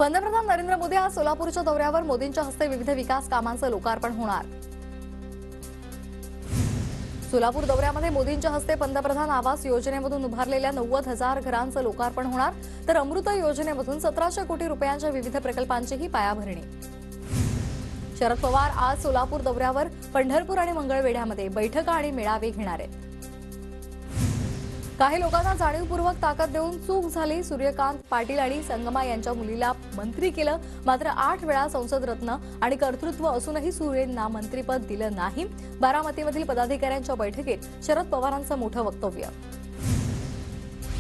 पंतप्रधान नरेंद्र मोदी आज सोलापूरच्या दौऱ्यावर मोदींच्या हस्ते विविध विकास कामांचं लोकार्पण होणार। सोलापूर दौऱ्यामध्ये मोदींच्या हस्ते पंतप्रधान आवास योजनेमधून उभारलेल्या 90,000 घरांचं लोकार्पण होणार, तर अमृत योजनेमधून 1700 कोटी रुपयांच्या विविध प्रकल्पांचीही पायाभरणी। शरद पवार आज सोलापूर दौऱ्यावर पंढरपूर आणि मंगळवेढ्यामध्ये बैठका आणि मेळावे घेणार आहेत। काही लोकांना जाणीवपूर्वक ताकद देऊन चूक झाली, सूर्यकांत पाटील आणि संगमा यांच्या मुलीला मंत्री केलं, मात्र 8 वेळा संसद रत्न आणि कर्तृत्व असूनही सुरेंना मंत्रीपद दिलं नाही। बारामतीमधील पदाधिकाऱ्यांच्या बैठकीत शरद पवारांचं मोठं वक्तव्य।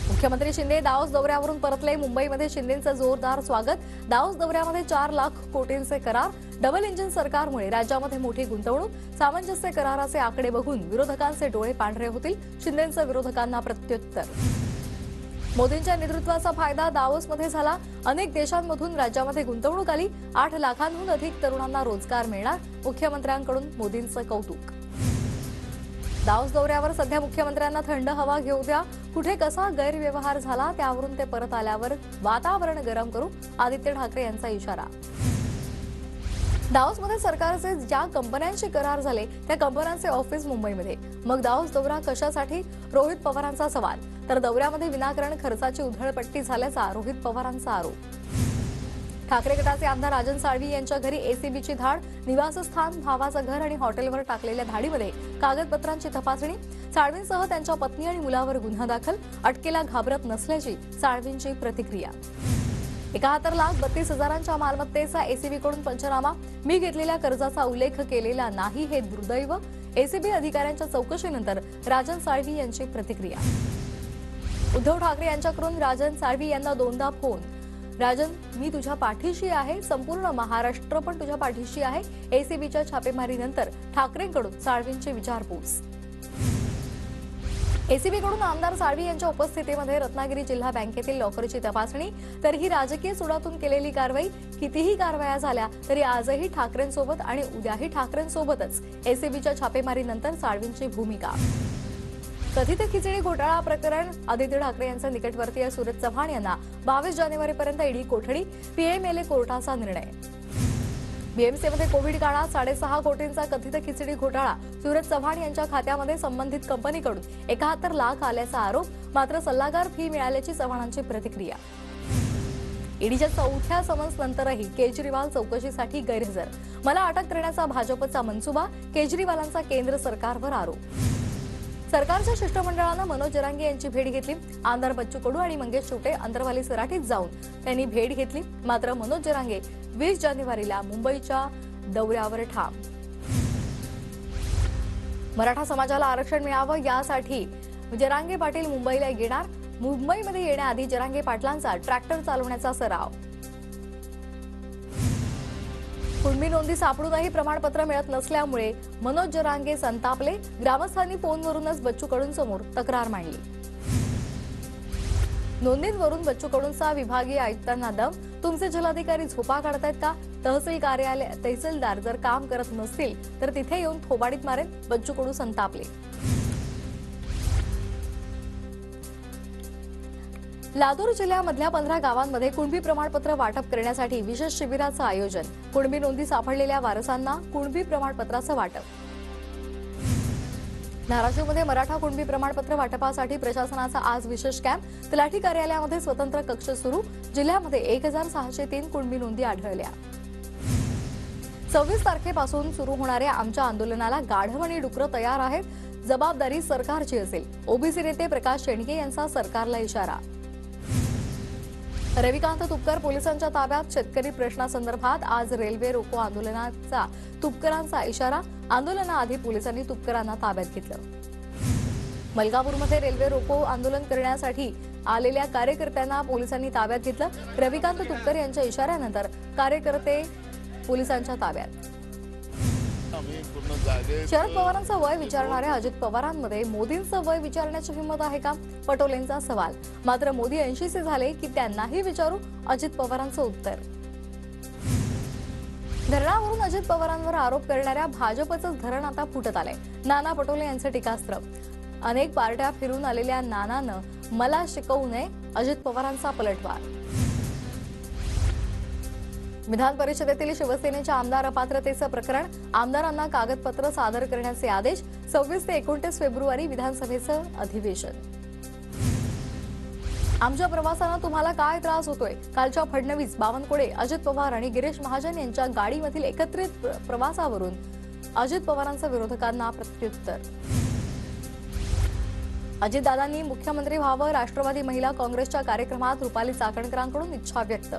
मुख्यमंत्री शिंदे दाओस दौऱ्यावरून परतले, मुंबईमध्ये शिंदेंचं जोरदार स्वागत। दाओस दौऱ्यामध्ये 4 लाख कोटींचे करार, डबल इंजिन सरकारमुळे राज्यामध्ये मोठी गुंतवणूक, सामंजस्य कराराचे आकडे बघून विरोधकांचे डोळे पांढरे होतील, शिंदेंचं विरोधकांना प्रत्युत्तर। मोदींच्या नेतृत्वाचा फायदा दाओसमध्ये झाला, अनेक देशांमधून राज्यामध्ये गुंतवणूक आली, 8 लाखांहून अधिक तरुणांना रोजगार मिळणार, मुख्यमंत्र्यांकडून मोदींचं कौतुक। दाओस दौऱ्यावर सध्या मुख्यमंत्र्यांना थंड हवा घेऊ द्या, कुठे कसा गैरव्यवहार झाला त्यावरून ते परत आल्यावर वातावरण गरम करू, आदित्य ठाकरे यांचा इशारा। दाओसमध्ये सरकारचे ज्या कंपन्यांशी करार झाले त्या कंपन्यांचे ऑफिस मुंबईमध्ये, मग दाओस दौरा कशासाठी, रोहित पवारांचा सवाल। तर दौऱ्यामध्ये विनाकारण खर्चाची उधळपट्टी झाल्याचा रोहित पवारांचा आरोप। ठाकरे गटाचे आमदार राजन साळवी यांच्या घरी एसीबीची धाड, निवासस्थान, भावाचं घर आणि हॉटेलवर टाकलेल्या धाडीमध्ये कागदपत्रांची तपासणी, साळवींसह त्यांच्या पत्नी आणि मुलावर गुन्हा दाखल, अटकेला घाबरत नसल्याची साळवींची प्रतिक्रिया। 71,32,000च्या मालमत्तेचा एसीबीकडून पंचनामा, मी घेतलेल्या कर्जाचा उल्लेख केलेला नाही हे दुर्दैव, एसीबी अधिकाऱ्यांच्या चौकशीनंतर राजन साळवी यांची प्रतिक्रिया। उद्धव ठाकरे यांच्याकडून राजन साळवी यांना 2दा फोन, राजन मी तुझ्या पाठीशी आहे, संपूर्ण महाराष्ट्र पण तुझ्या पाठीशी आहे। एसीबीच्या छापेमारीनंतर ठाकरेंकडून साळवींची विचारपूस। एसीबीकडून आमदार साळवी यांच्या उपस्थितीमध्ये रत्नागिरी जिल्हा बँकेतील लॉकरची तपासणी, तर ही राजकीय सुडातून केलेली कारवाई। कितीही कारवाया झाल्या तरी आजही ठाकरेंसोबत आणि उद्याही ठाकरेंसोबतच, एसीबीच्या छापेमारीनंतर साळवींची भूमिका। कथित खिचडी घोटाळा प्रकरण, आदित्य ठाकरे यांचा निकटवर्तीय सूरज चव्हाण यांना 22 जानेवारीपर्यंत ईडी कोठडी, पीएमएलए कोर्टाचा निर्णय। बीएमसीमध्ये कोविड काळात 6.5 कोटींचा कथित खिचडी घोटाळा, सूरज चव्हाण यांच्या खात्यामध्ये संबंधित कंपनीकडून 71 लाख आल्याचा आरोप, मात्र सल्लागार फी मिळाल्याची चव्हाणांची प्रतिक्रिया। ईडीच्या 4थ्या समन्स नंतरही केजरीवाल चौकशीसाठी गैरहजर, मला अटक करण्याचा भाजपचा मनसुबा, केजरीवालांचा केंद्र सरकारवर आरोप। सरकारच्या शिष्टमंडळानं मनोज जरांगे यांची भेट घेतली, आमदार बच्चू कडू आणि मंगेश छोटे अंतरवाली सराटीत जाऊन त्यांनी भेट घेतली, मात्र मनोज जरांगे 20 जानेवारीला मुंबईच्या दौऱ्यावर ठाम। मराठा समाजाला आरक्षण मिळावं यासाठी जरांगे पाटील मुंबईला येणार, मुंबईमध्ये येण्याआधी जरांगे पाटलांचा ट्रॅक्टर चालवण्याचा सराव। कुणबी नोंदी सापडूनही प्रमाणपत्र मिळत नसल्यामुळे मनोज जरांगे संतापले, ग्रामस्थांनी फोनवरूनच बच्चू कडूंसमोर तक्रार मांडली। नोंदींवरून बच्चू कडूंचा विभागीय आयुक्तांना दम, तुमचे जिल्हाधिकारी झोपा काढतायत का, तहसीलदार जर काम करत नसतील तर तिथे येऊन थोबाडीत मारेल, बच्चू कडू संतापले। लातूर जिल्ह्यामधल्या 15 गावांमध्ये कुणबी प्रमाणपत्र वाटप करण्यासाठी विशेष शिबिराचं आयोजन, कुणबी नोंदी सापडलेल्या वारसांना कुणबी प्रमाणपत्राचं वाटप। धाराशिवमध्ये मराठा कुणबी प्रमाणपत्र वाटपासाठी प्रशासनाचा आज विशेष कॅम्प, तलाठी कार्यालयामध्ये स्वतंत्र कक्ष सुरू, जिल्ह्यामध्ये 1603 कुणबी नोंदी आढळल्या। 26 तारखेपासून सुरू होणाऱ्या आमच्या आंदोलनाला गाढव आणि डुकरं तयार आहेत, जबाबदारी सरकारची असेल, ओबीसी नेते प्रकाश शेंडगे यांचा सरकारला इशारा। रविकांत तुपकर पोलिसांच्या ताब्यात, शेतकरी प्रश्नासंदर्भात आज रेल्वे रोको आंदोलनाचा तुपकरांचा इशारा, आंदोलनाआधी पोलिसांनी तुपकरांना ताब्यात घेतलं। मलकापूरमध्ये रेल्वे रोको आंदोलन करण्यासाठी आलेल्या कार्यकर्त्यांना पोलिसांनी ताब्यात घेतलं, रविकांत तुपकर यांच्या इशाऱ्यानंतर कार्यकर्ते पोलिसांच्या ताब्यात। शरद पवारांचं वय विचारणाऱ्या अजित पवारांमध्ये मोदींचं वय विचारण्याची हिंमत आहे का, पटोलेंचा सवाल, मात्र मोदी 80चे झाले की त्यांनाही विचारू, अजित पवारांचं उत्तर। धरणावरून अजित पवारांवर आरोप करणाऱ्या भाजपचं धरण आता फुटत आलंय, नाना पटोले यांचं टीकास्त्र, अनेक पार्ट्या फिरून आलेल्या नानानं मला शिकवू नये, अजित पवारांचा पलटवार। विधान परिषदेतील शिवसेनेच्या आमदार अपात्रतेचं प्रकरण, आमदारांना कागदपत्र सादर करण्याचे आदेश. 26 ते 29 फेब्रुवारी विधानसभेचं अधिवेशन. आमच्या प्रवासानं तुम्हाला काय त्रास होतोय? कालच्या फडणवीस, बावनकुळे, अजित पवार आणि गिरीश महाजन यांच्या गाडीमधील एकत्रित प्रवासावरून अजित पवारांचं विरोधकांना प्रत्युत्तर. अजितदादांनी मुख्यमंत्री व्हावं, राष्ट्रवादी महिला काँग्रेसच्या कार्यक्रमात रुपाली चाकणकरांकडून इच्छा व्यक्त.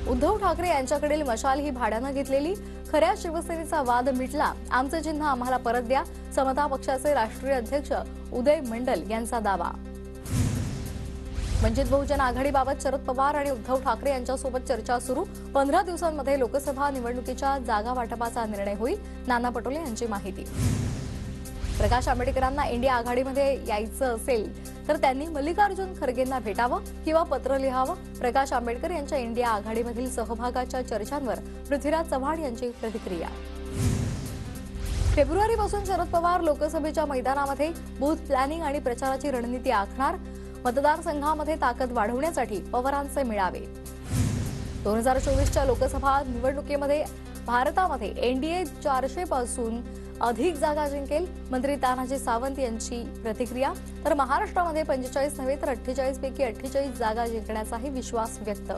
उद्धव ठाकरे यांच्याकडील मशाल ही भाड्यानं घेतलेली, खऱ्या शिवसेनेचा वाद मिटला, आमचं चिन्ह आम्हाला परत द्या, समता पक्षाचे राष्ट्रीय अध्यक्ष उदय मंडल यांचा दावा. वंचित बहुजन आघाडीबाबत शरद पवार आणि उद्धव ठाकरे यांच्यासोबत चर्चा सुरू. 15 दिवसांमध्ये लोकसभा निवडणुकीच्या जागा वाटपाचा निर्णय होईल, नाना पटोले यांची माहिती. प्रकाश आंबेडकरांना इंडिया आघाडीमध्ये यायचं असेल तर त्यांनी मल्लिकार्जुन खरगेंना भेटावं किंवा पत्र लिहावं. प्रकाश आंबेडकर यांच्या इंडिया आघाडीमधील सहभागाच्या चर्चांवर पृथ्वीराज चव्हाण यांची प्रतिक्रिया. फेब्रुवारीपासून शरद पवार लोकसभेच्या मैदानामध्ये बूथ प्लॅनिंग आणि प्रचाराची रणनीती आखणार. मतदारसंघामध्ये ताकद वाढवण्यासाठी पवारांचे मेळावे. 2024च्या लोकसभा निवडणुकीमध्ये भारतामध्ये एनडीए 400 पासून अधिक जागा जिंकेल, मंत्री तानाजी सावंत यांची प्रतिक्रिया. तर महाराष्ट्रामध्ये 45 नव्हे तर 48 पैकी 48 जागा जिंकण्याचाही विश्वास व्यक्त.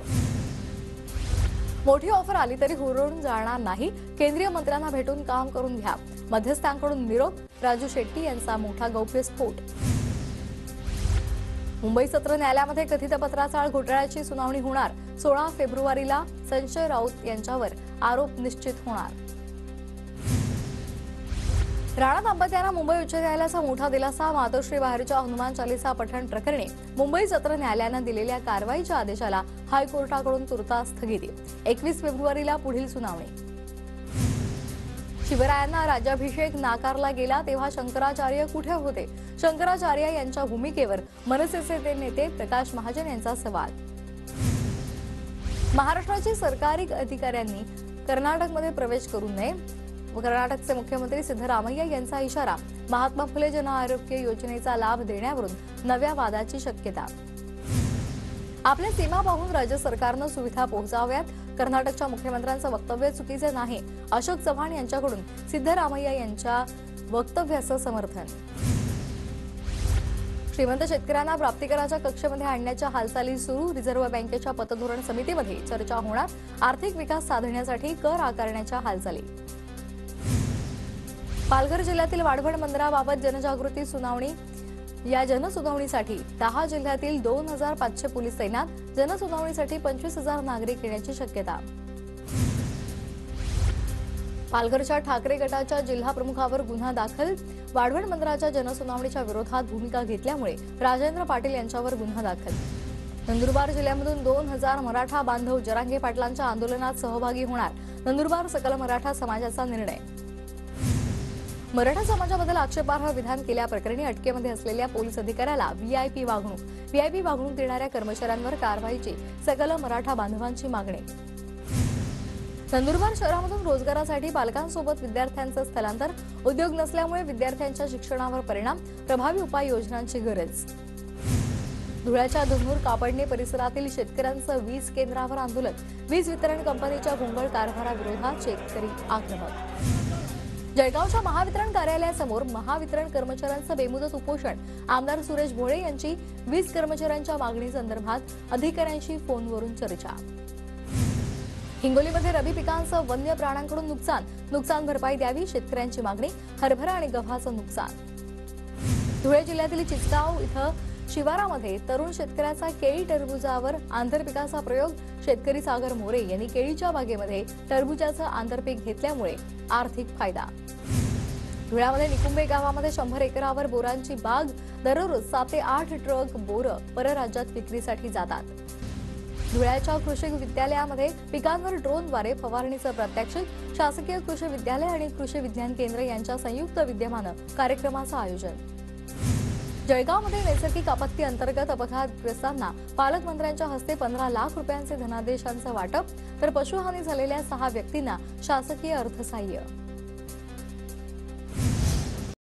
मोठी ऑफर आली तरी हुरळून जाणार नाही, केंद्रीय मंत्र्यांना भेटून काम करून घ्या, मध्यस्थांकडून निरोप. राजू शेट्टी यांचा मोठा गौप्यस्फोट. मुंबई सत्र न्यायालयामध्ये कथित पत्राचाळ घोटाळ्याची सुनावणी होणार. 16 फेब्रुवारीला संजय राऊत यांच्यावर आरोप निश्चित होणार. राणा दाम्पत्यांना मुंबई उच्च न्यायालयाचा मोठा दिलासा. मातोश्री बाहेरच्या हनुमान चालीसा पठण प्रकरणी मुंबई सत्र न्यायालयानं दिलेल्या कारवाईच्या आदेशाला हायकोर्टाकडून तुर्तास स्थगिती. 21 फेब्रुवारीला पुढील सुनावणी. शिवरायांना राज्याभिषेक नाकारला गेला तेव्हा शंकराचार्य कुठे होते? शंकराचार्य यांच्या भूमिकेवर मनसेचे नेते प्रकाश महाजन यांचा सवाल. महाराष्ट्राच्या सरकारी अधिकाऱ्यांनी कर्नाटकमध्ये प्रवेश करू नये. कर्नाटकचे मुख्यमंत्री सिद्धरामय्या यांचा इशारा. महात्मा फुले जन आरोग्य योजनेचा लाभ देण्यावरून नव्या वादाची शक्यता. आपल्या सीमा पाहून राज्य सरकारनं सुविधा पोहोचाव्यात. कर्नाटकच्या मुख्यमंत्र्यांचं वक्तव्य चुकीचे नाही. अशोक चव्हाण यांच्याकडून सिद्धरामय्या यांच्या वक्तव्याचं समर्थन. श्रीमंत शेतकऱ्यांना प्राप्तिकराच्या कक्षेमध्ये आणण्याच्या हालचाली सुरू. रिझर्व्ह बँकेच्या पतधोरण समितीमध्ये चर्चा होणार. आर्थिक विकास साधण्यासाठी कर आकारण्याच्या हालचाली. पालघर जिल्ह्यातील वाढवण बंदराबाबत जनजागृती सुनावणी. या जनसुनावणीसाठी 10 जिल्ह्यातील 2500 पोलीस तैनात. जनसुनावणीसाठी 25,000 नागरिक येण्याची शक्यता. पालघरच्या ठाकरे गटाच्या जिल्हा प्रमुखावर गुन्हा दाखल. वाढवण बंदराच्या जनसुनावणीच्या विरोधात भूमिका घेतल्यामुळे राजेंद्र पाटील यांच्यावर गुन्हा दाखल. नंदुरबार जिल्ह्यामधून 2000 मराठा बांधव जरांगे पाटलांच्या आंदोलनात सहभागी होणार. नंदुरबार सकल मराठा समाजाचा निर्णय. मराठा समाजाबद्दल आक्षेपार्ह विधान केल्याप्रकरणी अटकेमध्ये असलेल्या पोलीस अधिकाऱ्याला व्हीआयपी वागणूक देणाऱ्या कर्मचाऱ्यांवर कारवाईची सकल मराठा बांधवांची मागणी. नंदुरबार शहरामधून रोजगारासाठी पालकांसोबत विद्यार्थ्यांचं स्थलांतर. उद्योग नसल्यामुळे विद्यार्थ्यांच्या शिक्षणावर परिणाम. प्रभावी उपाययोजनांची गरज. धुळ्याच्या धुंदूर कापडणे परिसरातील शेतकऱ्यांचं वीज केंद्रावर आंदोलन. वीज वितरण कंपनीच्या भोंगळ कारभाराविरोधात शेतकरी आक्रमक. जळगावच्या महावितरण कार्यालयासमोर महावितरण कर्मचाऱ्यांचं बेमुदत उपोषण. आमदार सुरेश भोळे यांची वीज कर्मचाऱ्यांच्या मागणीसंदर्भात अधिकाऱ्यांशी फोनवरून चर्चा. हिंगोलीमध्ये रबी पिकांचं वन्य प्राण्यांकडून नुकसान भरपाई द्यावी, शेतकऱ्यांची मागणी. हरभरा आणि गव्हाचं नुकसान. धुळे जिल्ह्यातील चिचगाव इथं शिवारामध्ये तरुण शेतकऱ्याचा केळी टरबुजावर आंतरपिकाचा प्रयोग. शेतकरी सागर मोरे यांनी केळीच्या बागेमध्ये टरबुजाचं आंतरपीक घेतल्यामुळे आर्थिक फायदा. धुळ्यामध्ये निकुंबे गावामध्ये 100 एकरावर बोरांची बाग. दररोज 7 ते 8 ट्रक बोरं परराज्यात विक्रीसाठी जातात. धुळ्याच्या कृषी विद्यालयामध्ये पिकांवर ड्रोनद्वारे फवारणीचं प्रात्यक्षिक. शासकीय कृषी विद्यालय आणि कृषी विज्ञान केंद्र यांच्या संयुक्त विद्यमानं कार्यक्रमाचं आयोजन. जळगावमध्ये नैसर्गिक आपत्ती अंतर्गत अपघातग्रस्तांना पालकमंत्र्यांच्या हस्ते 15 लाख रुपयांचे धनादेशांचं वाटप. तर पशुहानी झालेल्या 6 व्यक्तींना शासकीय अर्थसहाय्य.